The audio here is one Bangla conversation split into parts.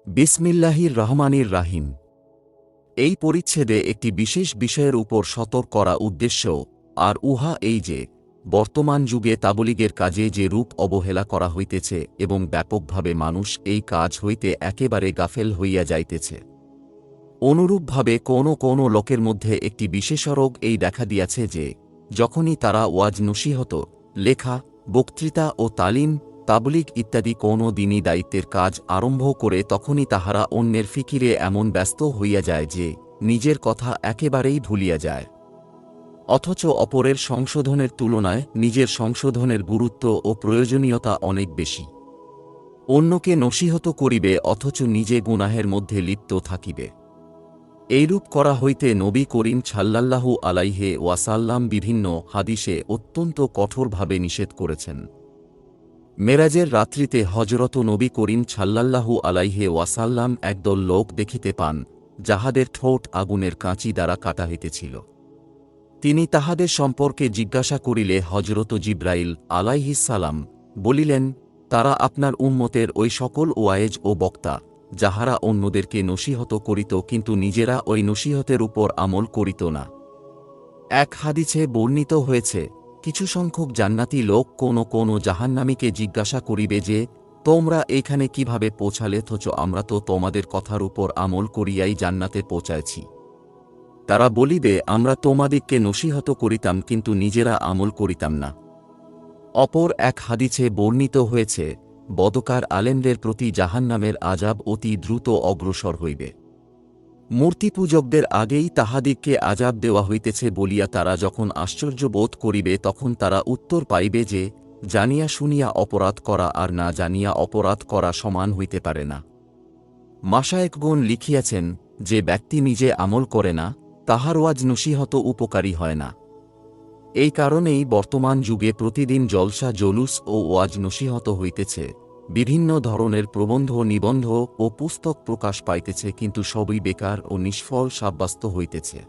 বিসমিল্লাহির রহমানির রাহিম। এই পরিচ্ছেদে একটি বিশেষ বিষয়ের উপর সতর্ক করা উদ্দেশ্য, আর উহা এই যে, বর্তমান যুগে তাবলীগের কাজে যে রূপ অবহেলা করা হইতেছে এবং ব্যাপকভাবে মানুষ এই কাজ হইতে একেবারে গাফেল হইয়া যাইতেছে। অনুরূপভাবে কোন লোকের মধ্যে একটি বিশেষ রোগ এই দেখা দিয়াছে যে, যখনই তারা ওয়াজ নসিহত, লেখা, বক্তৃতা ও তালিম, তাবলীগ ইত্যাদি কোন দিনই দায়িত্বের কাজ আরম্ভ করে তখনই তাহারা অন্যের ফিকিরে এমন ব্যস্ত হইয়া যায় যে, নিজের কথা একেবারেই ভুলিয়া যায়। অথচ অপরের সংশোধনের তুলনায় নিজের সংশোধনের গুরুত্ব ও প্রয়োজনীয়তা অনেক বেশি। অন্যকে নসিহত করিবে অথচ নিজে গুনাহের মধ্যে লিপ্ত থাকিবে। এইরূপ করা হইতে নবী করিম সাল্লাল্লাহু আলাইহি ওয়াসাল্লাম বিভিন্ন হাদিসে অত্যন্ত কঠোরভাবে নিষেধ করেছেন। মেরাজের রাত্রিতে হযরত নবী করিম সাল্লাল্লাহু আলাইহি ওয়াসাল্লাম একদল লোক দেখিতে পান, যাহাদের ঠোঁট আগুনের কাঁচি দ্বারা কাটা হইতেছিল। তিনি তাহাদের সম্পর্কে জিজ্ঞাসা করিলে হযরত জিবরাইল আলাইহিস সালাম বলিলেন, তারা আপনার উম্মতের ওই সকল ওয়ায়েজ ও বক্তা, যাহারা অন্যদেরকে নসিহত করিত কিন্তু নিজেরা ওই নসিহতের উপর আমল করিত না। এক হাদিসে বর্ণিত হয়েছে, কিছু সংখ্যক জান্নাতি লোক কোন জাহান্নামীকে জিজ্ঞাসা করিবে যে, তোমরা এইখানে কিভাবে পৌঁছালে, অথচ আমরা তো তোমাদের কথার উপর আমল করিয়াই জান্নাতে পৌঁছাইছি। তারা বলিবে, আমরা তোমাদিগকে নসিহত করিতাম কিন্তু নিজেরা আমল করিতাম না। অপর এক হাদিসে বর্ণিত হয়েছে, বদকার আলেমদের প্রতি জাহান্নামের আযাব অতি দ্রুত অগ্রসর হইবে। মূর্তিপূজকদের আগেই তাহাদিগকে আযাব দেওয়া হইতেছে বলিয়া তারা যখন আশ্চর্য বোধ করিবে তখন তারা উত্তর পাইবে যে, জানিয়া শুনিয়া অপরাধ করা আর না জানিয়া অপরাধ করা সমান হইতে পারে না। মাশায়েখগণ লিখিয়াছেন, যে ব্যক্তি নিজে আমল করে না, তাহার ওয়াজ নসিহত উপকারী হয় না। এই কারণেই বর্তমান যুগে প্রতিদিন জলসা জলুস ও ওয়াজ নসিহত হইতেছে, বিভিন্ন ধরনের প্রবন্ধ নিবন্ধ ও পুস্তক প্রকাশ পাইতেছে, কিন্তু সবই বেকার ও নিষ্ফল সাব্যস্ত হইতেছে।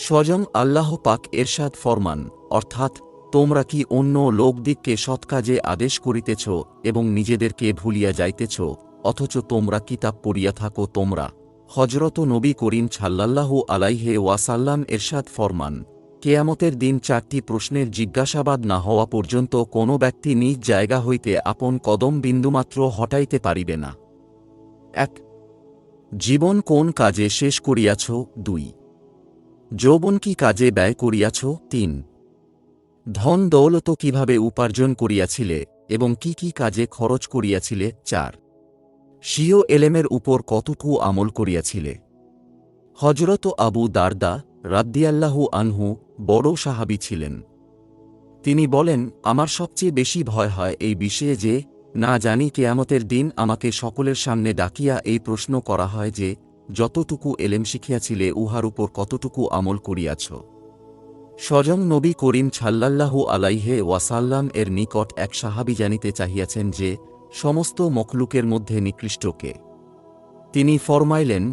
স্বয়ং আল্লাহ পাক এরশাদ ফরমান, অর্থাৎ তোমরা কি অন্য লোকদিগকে সৎকাজে আদেশ করিতেছ এবং নিজেদেরকে ভুলিয়া যাইতেছ, অথচ তোমরা কিতাব পড়িয়া থাকো। তোমরা হযরত নবী করিম সাল্লাল্লাহু আলাইহি ওয়াসাল্লাম এরশাদ ফরমান, কেয়ামতের দিন 4টি প্রশ্নের জিজ্ঞাসাবাদ না হওয়া পর্যন্ত কোনো ব্যক্তি নিজ জায়গা হইতে আপন কদম বিন্দুমাত্র হটাইতে পারিবে না। 1. জীবন কোন কাজে শেষ করিয়াছ? 2. যৌবন কি কাজে ব্যয় করিয়াছ? 3. ধন দৌলত কিভাবে উপার্জন করিয়াছিলে এবং কি কি কাজে খরচ করিয়াছিলে? 4. স্বীয় এলেমের উপর কতটুকু আমল করিয়াছিলে? হযরত আবু দারদা রাদিয়াল্লাহু আনহু বড় সাহাবী ছিলেন। তিনি বলেন, আমার সবচেয়ে বেশি ভয় হয় এই বিষয়ে যে, না জানি কিয়ামতের দিন আমাকে সকলের সামনে ডাকিয়া এই প্রশ্ন করা হয় যে, যতটুকু এলেম শিখিয়াছিলে উহার উপর কতটুকু আমল করিয়াছ। স্বয়ং নবী করিম সাল্লাল্লাহু আলাইহি ওয়াসাল্লাম এর নিকট এক সাহাবী জানিতে চাহিয়াছেন যে, সমস্ত মখলুকের মধ্যে নিকৃষ্ট কে? তিনি ফরমাইলেন,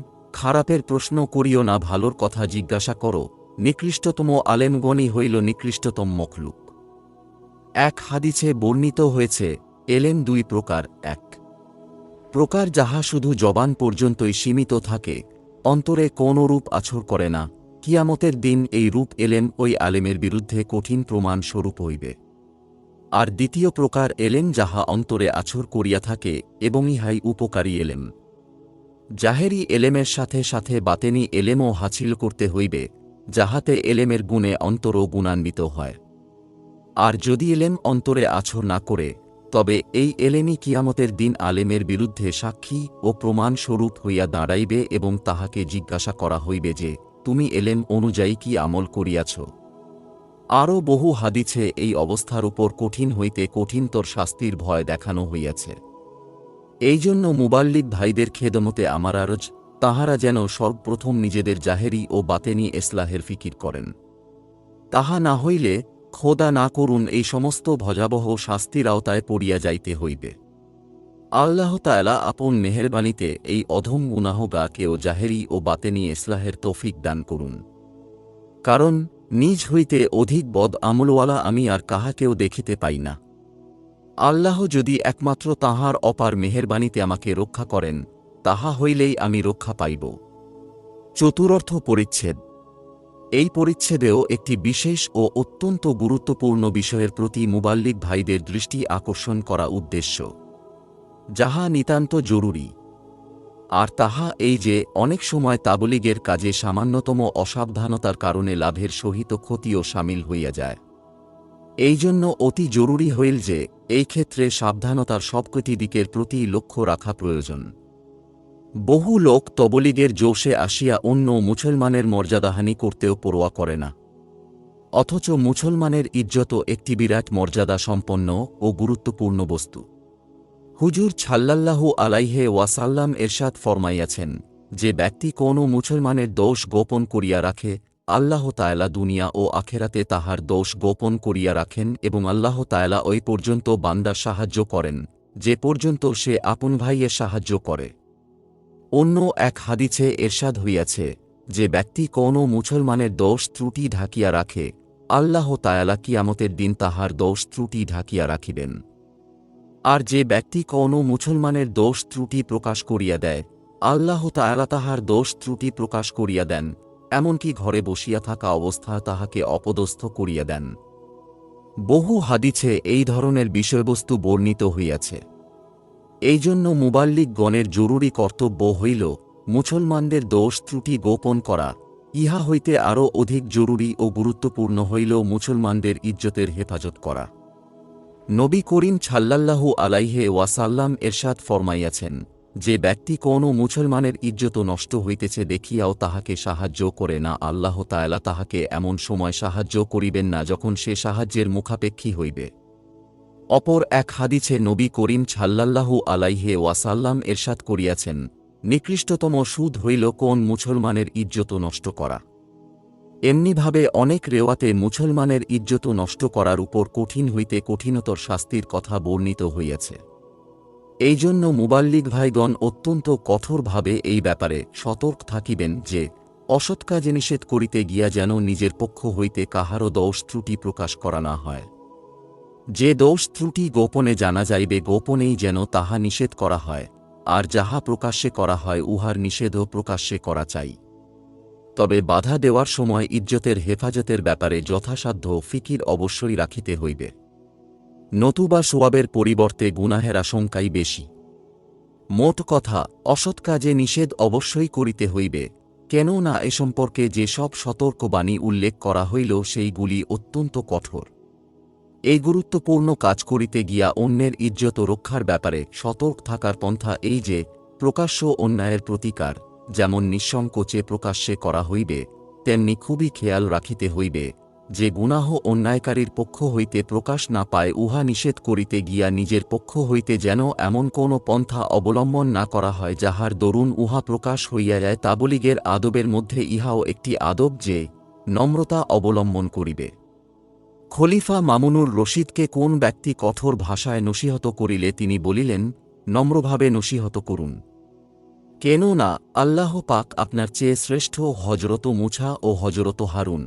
খারাপের প্রশ্ন করিও না, ভালোর কথা জিজ্ঞাসা করো। নিকৃষ্টতম আলেমগণই হইল নিকৃষ্টতম মখলুক। এক হাদিসে বর্ণিত হয়েছে, এলেম 2 প্রকার। 1 প্রকার যাহা শুধু জবান পর্যন্তই সীমিত থাকে, অন্তরে কোনো রূপ আছর করে না, কিয়ামতের দিন এই রূপ এলেম ওই আলেমের বিরুদ্ধে কঠিন প্রমাণ স্বরূপ হইবে। আর দ্বিতীয় প্রকার এলেম যাহা অন্তরে আছর করিয়া থাকে এবং ইহাই উপকারী এলেম। জাহেরি এলেমের সাথে সাথে বাতেনি এলেমও হাসিল করতে হইবে, যাহাতে এলেমের গুণে অন্তরও গুণান্বিত হয়। আর যদি এলেম অন্তরে আছর না করে, তবে এই এলেমই কিয়ামতের দিন আলেমের বিরুদ্ধে সাক্ষী ও প্রমাণ স্বরূপ হইয়া দাঁড়াইবে এবং তাহাকে জিজ্ঞাসা করা হইবে যে, তুমি এলেম অনুযায়ী কি আমল করিয়াছ? আরও বহু হাদিসে এই অবস্থার উপর কঠিন হইতে কঠিনতর শাস্তির ভয় দেখানো হইয়াছে। এই জন্য মুবাল্লিগ ভাইদের খেদমতে আমার আরজ, তাহারা যেন সর্বপ্রথম নিজেদের জাহেরি ও বাতেনি ইসলাহের ফিকির করেন। তাহা না হইলে খোদা না করুন এই সমস্ত ভয়াবহ শাস্তির আওতায় পড়িয়া যাইতে হইবে। আল্লাহ তাআলা আপন মেহেরবানিতে এই অধম গুনাহগারকেও জাহেরি ও বাতেনি ইসলাহের তৌফিক দান করুন। কারণ নিজ হইতে অধিক বদ আমলওয়ালা আমি আর কাহাকেও দেখিতে পাই না। আল্লাহ যদি একমাত্র তাঁহার অপার মেহেরবানিতে আমাকে রক্ষা করেন, তাহা হইলেই আমি রক্ষা পাইব। চতুর্থ পরিচ্ছেদ। এই পরিচ্ছেদেও একটি বিশেষ ও অত্যন্ত গুরুত্বপূর্ণ বিষয়ের প্রতি মুবাল্লিগ ভাইদের দৃষ্টি আকর্ষণ করা উদ্দেশ্য, যাহা নিতান্ত জরুরি। আর তাহা এই যে, অনেক সময় তাবলীগের কাজে সামান্যতম অসাবধানতার কারণে লাভের সহিত ক্ষতিও সামিল হইয়া যায়। এই জন্য অতি জরুরি হইল যে, এই ক্ষেত্রে সাবধানতার সবকটি দিকের প্রতি লক্ষ্য রাখা প্রয়োজন। বহু লোক তবলীগের জোশে আসিয়া অন্য মুসলমানের মর্যাদাহানি করতেও পরোয়া করে না, অথচ মুসলমানের ইজ্জত একটি বিরাট মর্যাদা সম্পন্ন ও গুরুত্বপূর্ণ বস্তু। হুজুর সাল্লাল্লাহু আলাইহি ওয়াসাল্লাম এরশাদ ফরমাইয়াছেন, যে ব্যক্তি কোনো মুসলমানের দোষ গোপন করিয়া রাখে, আল্লাহ তাআলা দুনিয়া ও আখেরাতে তাহার দোষ গোপন করিয়া রাখেন এবং আল্লাহ তাআলা ওই পর্যন্ত বান্দার সাহায্য করেন যে পর্যন্ত সে আপন ভাইয়ের সাহায্য করে। অন্য এক হাদিসে এরশাদ হইয়াছে, যে ব্যক্তি কোনো মুসলমানের দোষ ত্রুটি ঢাকিয়া রাখে, আল্লাহ তাআলা কিয়ামতের দিন তাহার দোষ ত্রুটি ঢাকিয়া রাখিবেন। আর যে ব্যক্তি কোনো মুসলমানের দোষ ত্রুটি প্রকাশ করিয়া দেয়, আল্লাহ তাআলা তাহার দোষ ত্রুটি প্রকাশ করিয়া দেন, এমনকি ঘরে বসিয়া থাকা অবস্থায় তাহাকে অপদস্থ করিয়া দেন। বহু হাদিসে এই ধরনের বিষয়বস্তু বর্ণিত হইয়াছে। এই জন্য মুবাল্লিগগণের জরুরি কর্তব্য হইল মুসলমানদের দোষ ত্রুটি গোপন করা। ইহা হইতে আরও অধিক জরুরি ও গুরুত্বপূর্ণ হইল মুসলমানদের ইজ্জতের হেফাজত করা। নবী করিম সাল্লাল্লাহু আলাইহি ওয়াসাল্লাম এরশাদ ফরমাইয়াছেন, যে ব্যক্তি কোনো মুসলমানের ইজ্জত নষ্ট হইতেছে দেখিয়াও তাহাকে সাহায্য করে না, আল্লাহ তাআলা তাহাকে এমন সময় সাহায্য করিবেন না যখন সে সাহায্যের মুখাপেক্ষী হইবে। অপর এক হাদিসে নবী করিম সাল্লাল্লাহু আলাইহি ওয়াসাল্লাম এরশাদ করিয়াছেন, নিকৃষ্টতম সুদ হইল কোন মুসলমানের ইজ্জত নষ্ট করা। এমনিভাবে অনেক রেওয়াতে মুসলমানের ইজ্জত নষ্ট করার উপর কঠিন হইতে কঠিনতর শাস্তির কথা বর্ণিত হইয়াছে। এই জন্য মুবাল্লিগ ভাইগণ অত্যন্ত কঠোরভাবে এই ব্যাপারে সতর্ক থাকিবেন যে, অসৎ কাজে নিষেধ করিতে গিয়া যেন নিজের পক্ষ হইতে কাহারও দোষ ত্রুটি প্রকাশ করা না হয়। যে দোষ ত্রুটি গোপনে জানা যাইবে, গোপনেই যেন তাহা নিষেধ করা হয়, আর যাহা প্রকাশ্যে করা হয় উহার নিষেধও প্রকাশ্যে করা চাই। তবে বাধা দেওয়ার সময় ইজ্জতের হেফাজতের ব্যাপারে যথাসাধ্য ফিকির অবশ্যই রাখিতে হইবে, নতুবা সোয়াবের পরিবর্তে গুনাহের আশঙ্কাই বেশি। মোট কথা, অসৎ কাজে নিষেধ অবশ্যই করিতে হইবে, কেননা এ সম্পর্কে যে সব সতর্কবাণী উল্লেখ করা হইল সেইগুলি অত্যন্ত কঠোর। এই গুরুত্বপূর্ণ কাজ করিতে গিয়া অন্যের ইজ্জত রক্ষার ব্যাপারে সতর্ক থাকার পন্থা এই যে, প্রকাশ্য অন্যায়ের প্রতিকার যেমন নিঃসংকোচে প্রকাশ্যে করা হইবে, তেমনি খুবই খেয়াল রাখিতে হইবে যে গুনাহ অন্যায়কারীর পক্ষ হইতে প্রকাশ না পায়, উহা নিষেধ করিতে গিয়া নিজের পক্ষ হইতে যেন এমন কোন পন্থা অবলম্বন না করা হয় যাহার দরুন উহা প্রকাশ হইয়া যায়। তাবলীগের আদবের মধ্যে ইহাও একটি আদব যে, নম্রতা অবলম্বন করিবে। খলিফা মামুনুর রশিদকে কোন ব্যক্তি কঠোর ভাষায় নসিহত করিলে তিনি বলিলেন, নম্রভাবে নসিহত করুন, কেননা আল্লাহ পাক আপনার চেয়ে শ্রেষ্ঠ হজরত মুছা ও হজরত হারুন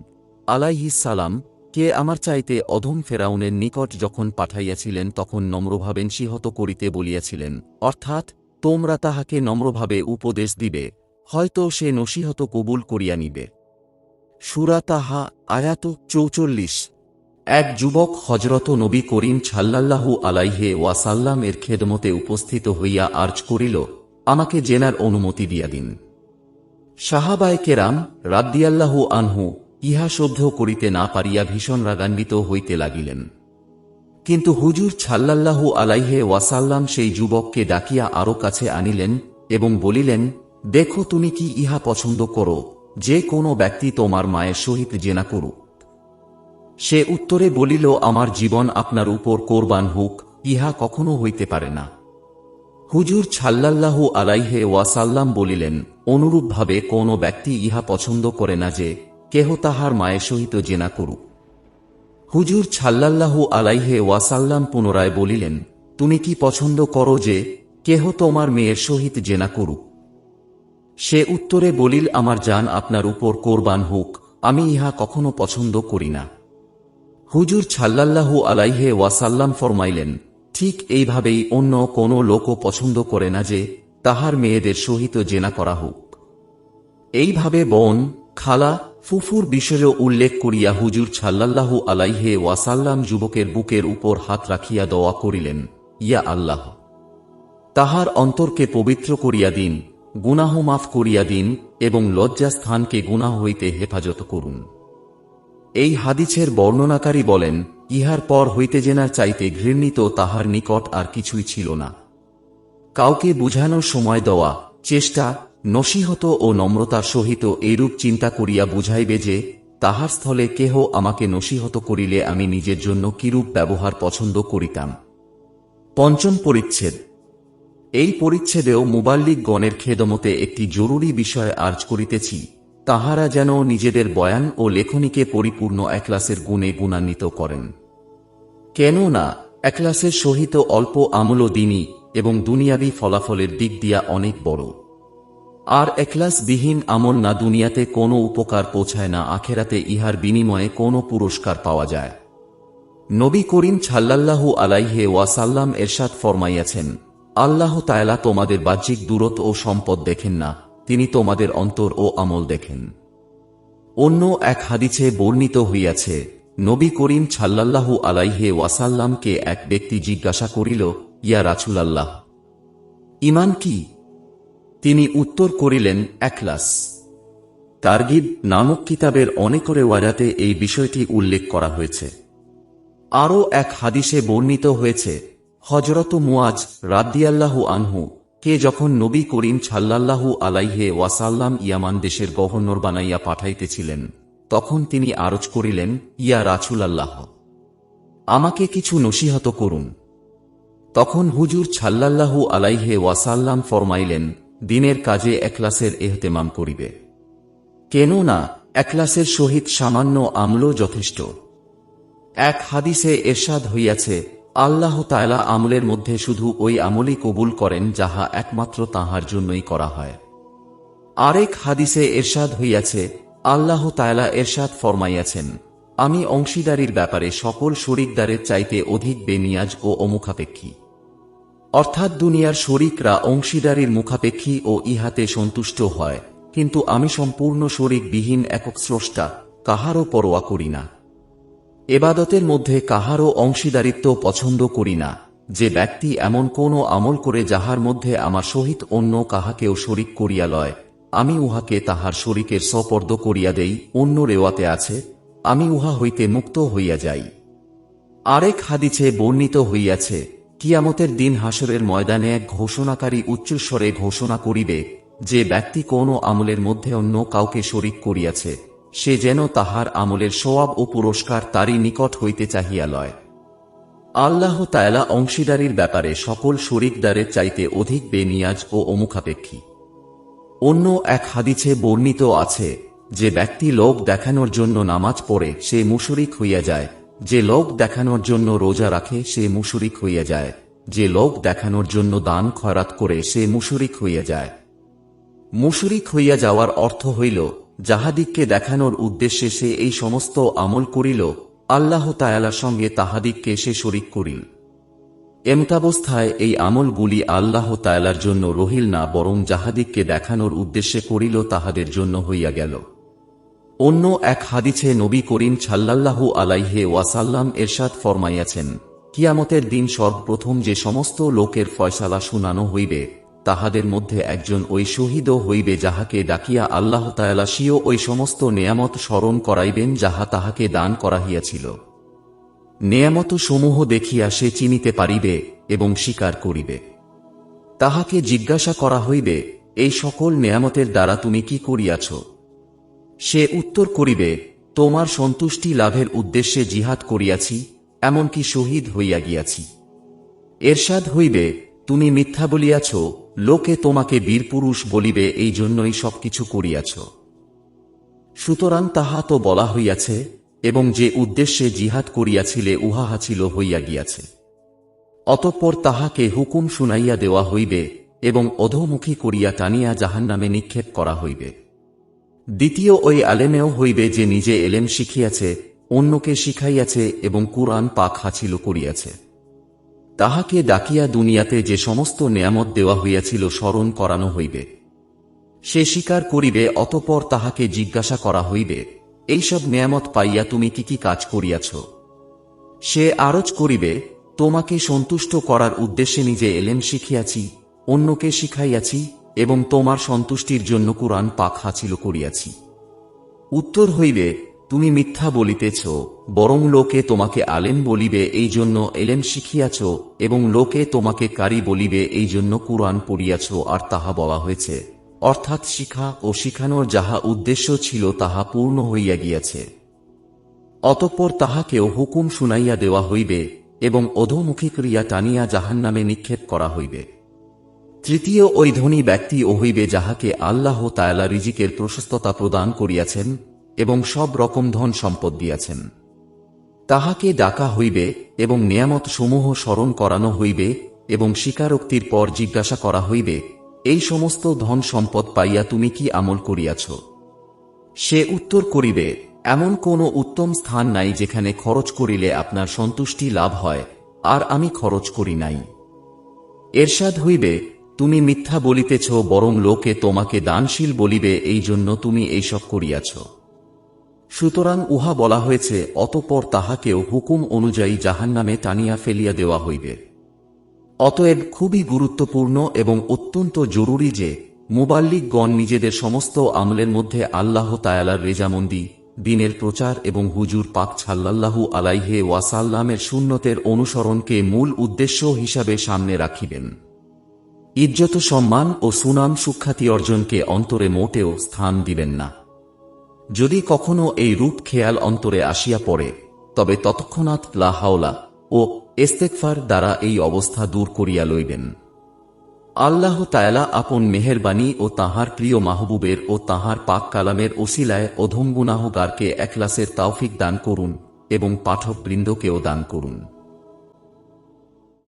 আলাইহিস সালাম কে আমার চাইতে অধম ফেরাউনের নিকট যখন পাঠাইয়াছিলেন তখন নম্রভাবে নসিহত করিতে বলিয়াছিলেন, অর্থাৎ তোমরা তাহাকে নম্রভাবে উপদেশ দিবে, হয়তো সে নসিহত কবুল করিয়া নিবে। সূরা তাহা আয়াত ৪৪। এক যুবক হজরত নবী করিম সাল্লাল্লাহু আলাইহি ওয়াসাল্লাম এর খেদমতে উপস্থিত হইয়া আর্জ করিল, আমাকে জেনার অনুমতি দিয়া দিন। সাহাবায়ে কেরাম রাদিয়াল্লাহু আনহু ইহা সহ্য করিতে না পারিয়া ভীষণ রাগান্বিত হইতে লাগিলেন। কিন্তু হুজুর সাল্লাল্লাহু আলাইহি ওয়াসাল্লাম সেই যুবককে ডাকিয়া আরো কাছে আনিলেন এবং বলিলেন, দেখো তুমি কি ইহা পছন্দ করো যে কোনো ব্যক্তি তোমার মায়ের সহিত জেনা করুক? সে উত্তরে বলিল, আমার জীবন আপনার উপর কোরবান হোক, ইহা কখনো হইতে পারে না। হুজুর সাল্লাল্লাহু আলাইহি ওয়াসাল্লাম বলিলেন, অনুরূপভাবে কোন ব্যক্তি ইহা পছন্দ করে না যে কেহ তাহার মায়ের সহিত জেনা করুক। হুজুর সাল্লাল্লাহু আলাইহি ওয়াসাল্লাম পুনরায় বলিলেন, তুমি কি পছন্দ করো যে কেহ তোমার মেয়ের সহিত জেনা করুক? সে উত্তরে বলিল, আমার জান আপনার উপর কোরবান হোক, আমি ইহা কখনো পছন্দ করি না। হুজুর সাল্লাল্লাহু আলাইহি ওয়াসাল্লাম ফরমাইলেন, ঠিক এইভাবেই অন্য কোনো লোকও পছন্দ করে না যে তাহার মেয়েদের সহিত জেনা করা হোক। এইভাবে বোন, খালা, ফুফুর বিষয়েও উল্লেখ করিয়া হুজুর সাল্লাল্লাহু আলাইহি ওয়াসাল্লাম যুবকের বুকের উপর হাত রাখিয়া দোয়া করিলেন, ইয়া আল্লাহ, তাহার অন্তরকে পবিত্র করিয়া দিন, গুনাহ মাফ করিয়া দিন এবং লজ্জাস্থানকে গুনাহ হইতে হেফাজত করুন। এই হাদিসের বর্ণনাকারী বলেন, ইহার পর হইতে জেনার চাইতে ঘৃণিত তাহার নিকট আর কিছুই ছিল না। কাউকে বুঝানোর সময় দেওয়া, চেষ্টা, নসিহত ও নম্রতার সহিত এইরূপ চিন্তা করিয়া বুঝাইবে যে, তাহার স্থলে কেহ আমাকে নসিহত করিলে আমি নিজের জন্য কিরূপ ব্যবহার পছন্দ করিতাম। পঞ্চম পরিচ্ছেদ। এই পরিচ্ছেদেও মুবাল্লিগগণের খেদমতে একটি জরুরি বিষয় আর্জ করিতেছি, তাহারা যেন নিজেদের বয়ান ও লেখনীকে পরিপূর্ণ এখলাসের গুণে গুণান্বিত করেন। কেননা এখলাসের সহিত অল্প আমলও দ্বীনী এবং দুনিয়াবী ফলাফলের দিক দিয়া অনেক বড়। আর এখলাসবিহীন আমল না দুনিয়াতে কোনো উপকার পৌঁছায় না, আখেরাতে ইহার বিনিময়ে কোনো পুরস্কার পাওয়া যায়। নবী করিম সাল্লাল্লাহু আলাইহি ওয়াসাল্লাম এরশাদ ফরমাইয়াছেন, আল্লাহ তাআলা তোমাদের বাহ্যিক দূরত ও সম্পদ দেখেন না, তিনি তোমাদের অন্তর ও আমল দেখেন। অন্য এক হাদিসে বর্ণিত হইয়াছে, নবী করিম সাল্লাল্লাহু আলাইহি ওয়াসাল্লামকে এক ব্যক্তি জিজ্ঞাসা করিল, ইয়া রাসূলাল্লাহ, ঈমান কি? তিনি উত্তর করিলেন, এখলাস। তারগিব নামক কিতাবের অনেক রিওয়ায়াতে এই বিষয়টি উল্লেখ করা হয়েছে। আরও এক হাদিসে বর্ণিত হয়েছে, হযরত মুয়াজ রাদিয়াল্লাহু আনহু কে যখন নবী করিম সাল্লাল্লাহু আলাইহি ওয়াসাল্লাম ইয়ামান দেশের গভর্নর বানাইয়া পাঠাইতেছিলেন, তখন তিনি আরজ করিলেন, ইয়া রাসূলাল্লাহ, আমাকে কিছু নসিহত করুন। তখন হুজুর সাল্লাল্লাহু আলাইহি ওয়াসাল্লাম ফরমাইলেন, দিনের কাজে এখলাসের ইহতেমাম করিবে, কেননা এখলাসের সহিত সামান্য আমলও যথেষ্ট। এক হাদিসে এরশাদ হইয়াছে, আল্লাহ তাআলা আমলের মধ্যে শুধু ওই আমলই কবুল করেন যাহা একমাত্র তাঁহার জন্যই করা হয়। আরেক হাদিসে এরশাদ হইয়াছে, আল্লাহ তাআলা এরশাদ ফরমাইয়াছেন, আমি অংশীদারির ব্যাপারে সকল শরীকদারের চাইতে অধিক বেনিয়াজ ও অমুখাপেক্ষী। অর্থাৎ দুনিয়ার শরীকরা অংশীদারির মুখাপেক্ষী ও ইহাতে সন্তুষ্ট হয়, কিন্তু আমি সম্পূর্ণ শরীকবিহীন একক স্রষ্টা, কাহারও পরোয়া করি না। এবাদতের মধ্যে কাহারও অংশীদারিত্ব পছন্দ করি না। যে ব্যক্তি এমন কোন আমল করে যাহার মধ্যে আমার সহিত অন্য কাহাকেও শরীক করিয়া লয়, আমি উহাকে তাহার শরীকের সপর্দ করিয়া দেই। অন্য রেওয়াতে আছে, আমি উহা হইতে মুক্ত হইয়া যাই। আরেক হাদিসে বর্ণিত হইয়াছে, কিয়ামতের দিন হাসরের ময়দানে এক ঘোষণাকারী উচ্চস্বরে ঘোষণা করিবে, যে ব্যক্তি কোন আমলের মধ্যে অন্য কাউকে শরীক করিয়াছে, সে যেন তাহার আমলের সওয়াব ও পুরস্কার তারই নিকট হইতে চাহিয়া লয়। আল্লাহ তাআলা অংশীদারির ব্যাপারে সকল শরীকদারের চাইতে অধিক বেনিয়াজ ও অমুখাপেক্ষী। অন্য এক হাদিসে বর্ণিত আছে, যে ব্যক্তি লোক দেখানোর জন্য নামাজ পড়ে সে মুশরিক হইয়া যায়, যে লোক দেখানোর জন্য রোজা রাখে সে মুশরিক হইয়া যায়, যে লোক দেখানোর জন্য দান খয়রাত করে সে মুশরিক হইয়া যায়। মুশরিক হইয়া যাওয়ার অর্থ হইল, যাহাদিগকে দেখানোর উদ্দেশ্যে সে এই সমস্ত আমল করিল, আল্লাহ তাআলার সঙ্গে তাহাদিগকে সে শরীক করিল। এমতাবস্থায় এই আমলগুলি আল্লাহ তাআলার জন্য রহিল না, বরং যাহাদিগকে দেখানোর উদ্দেশ্যে করিল তাহাদের জন্য হইয়া গেল। অন্য এক হাদিসে নবী করিম সাল্লাল্লাহু আলাইহি ওয়াসাল্লাম এরশাদ ফরমাইয়াছেন, কিয়ামতের দিন সর্বপ্রথম যে সমস্ত লোকের ফয়সালা শুনানো হইবে, তাহাদের মধ্যে একজন ওই শহীদও হইবে যাহাকে ডাকিয়া আল্লাহ তাআলা স্বীয় ওই সমস্ত নেয়ামত স্মরণ করাইবেন যাহা তাহাকে দান করা হইয়াছিল। নেয়ামত সমূহ দেখিয়া সে চিনিতে পারিবে এবং স্বীকার করিবে। তাহাকে জিজ্ঞাসা করা হইবে, এই সকল নেয়ামতের দ্বারা তুমি কি করিয়াছ? সে উত্তর করিবে, তোমার সন্তুষ্টি লাভের উদ্দেশ্যে জিহাদ করিয়াছি, এমনকি শহীদ হইয়া গিয়াছি। এরশাদ হইবে, তুমি মিথ্যা বলিয়াছ, লোকে তোমাকে বীরপুরুষ বলিবে, এই জন্যই সবকিছু করিয়াছ। সুতরাং তাহা তো বলা হইয়াছে, এবং যে উদ্দেশ্যে জিহাদ করিয়াছিলে উহা হাসিল হইয়া গিয়াছে। অতঃপর তাহাকে হুকুম শুনাইয়া দেওয়া হইবে এবং অধোমুখী করিয়া টানিয়া জাহান্নামে নিক্ষেপ করা হইবে। দ্বিতীয় ওই আলেমেও হইবে যে নিজে এলেম শিখিয়াছে, অন্যকে শিখাইয়াছে এবং কুরআন পাক হাসিল করিয়াছে। তাহাকে ডাকিয়া দুনিয়াতে যে সমস্ত নেয়ামত দেওয়া হইয়াছিল স্মরণ করানো হইবে। সে স্বীকার করিবে, অতঃপর তাহাকে জিজ্ঞাসা করা হইবে, এইসব নেয়ামত পাইয়া তুমি কি কি কাজ করিয়াছ? সে আরজ করিবে, তোমাকে সন্তুষ্ট করার উদ্দেশ্যে নিজে এলেম শিখিয়াছি, অন্যকে শিখাইয়াছি এবং তোমার সন্তুষ্টির জন্য কুরআন পাক হাসিল করিয়াছি। উত্তর হইবে, তুমি মিথ্যা বলিতেছ, বরং লোকে তোমাকে আলেম বলিবে এই জন্য এলেম শিখিয়াছ, এবং লোকে তোমাকে কারি বলিবে এই জন্য কুরআন পড়িয়াছ। আর তাহা বলা হয়েছে, অর্থাৎ শিখা ও শিখানোর যাহা উদ্দেশ্য ছিল তাহা পূর্ণ হইয়া গিয়াছে। অতঃপর তাহাকেও হুকুম শুনাইয়া দেওয়া হইবে এবং অধোমুখী ক্রিয়া টানিয়া জাহান্নামে নিক্ষেপ করা হইবে। তৃতীয় ওই ধনী ব্যক্তি ও হইবে যাহাকে আল্লাহ তাআলা রিজিকের প্রশস্ততা প্রদান করিয়াছেন এবং সব রকম ধন সম্পদ দিয়াছেন। তাহাকে ডাকা হইবে এবং নেয়ামত সমূহ স্মরণ করানো হইবে এবং স্বীকারোক্তির পর জিজ্ঞাসা করা হইবে, এই সমস্ত ধন সম্পদ পাইয়া তুমি কি আমল করিয়াছ? সে উত্তর করিবে, এমন কোন উত্তম স্থান নাই যেখানে খরচ করিলে আপনার সন্তুষ্টি লাভ হয়, আর আমি খরচ করি নাই। এরশাদ হইবে, তুমি মিথ্যা বলিতেছ, বরং লোকে তোমাকে দানশীল বলিবে এই জন্য তুমি এইসব করিয়াছ। সুতরাং উহা বলা হয়েছে, অতঃপর তাহাকেও হুকুম অনুযায়ী জাহান্নামে টানিয়া ফেলিয়া দেওয়া হইবে। অতএব খুবই গুরুত্বপূর্ণ এবং অত্যন্ত জরুরি যে মুবাল্লিগগণ নিজেদের সমস্ত আমলের মধ্যে আল্লাহ তাআলার রেজামন্দি, দ্বীনের প্রচার এবং হুজুর পাক সাল্লাল্লাহু আলাইহি ওয়াসাল্লামের সুন্নতের অনুসরণকে মূল উদ্দেশ্য হিসাবে সামনে রাখিবেন। ইজ্জত, সম্মান ও সুনাম সুখ্যাতি অর্জনকে অন্তরে মোটেও স্থান দিবেন না। যদি কখনো এই রূপ খেয়াল অন্তরে আসিয়া পড়ে, তবে তৎক্ষণাৎ লা হাওলা ও ইস্তেগফার দ্বারা এই অবস্থা দূর করিয়া লইবেন। আল্লাহ তাআলা আপন মেহেরবানি ও তাঁহার প্রিয় মাহবুবের ও তাঁহার পাক কালামের ওসিলায় অধম গুনাহগারকে এখলাসের তৌফিক দান করুন এবং পাঠকবৃন্দকেও দান করুন।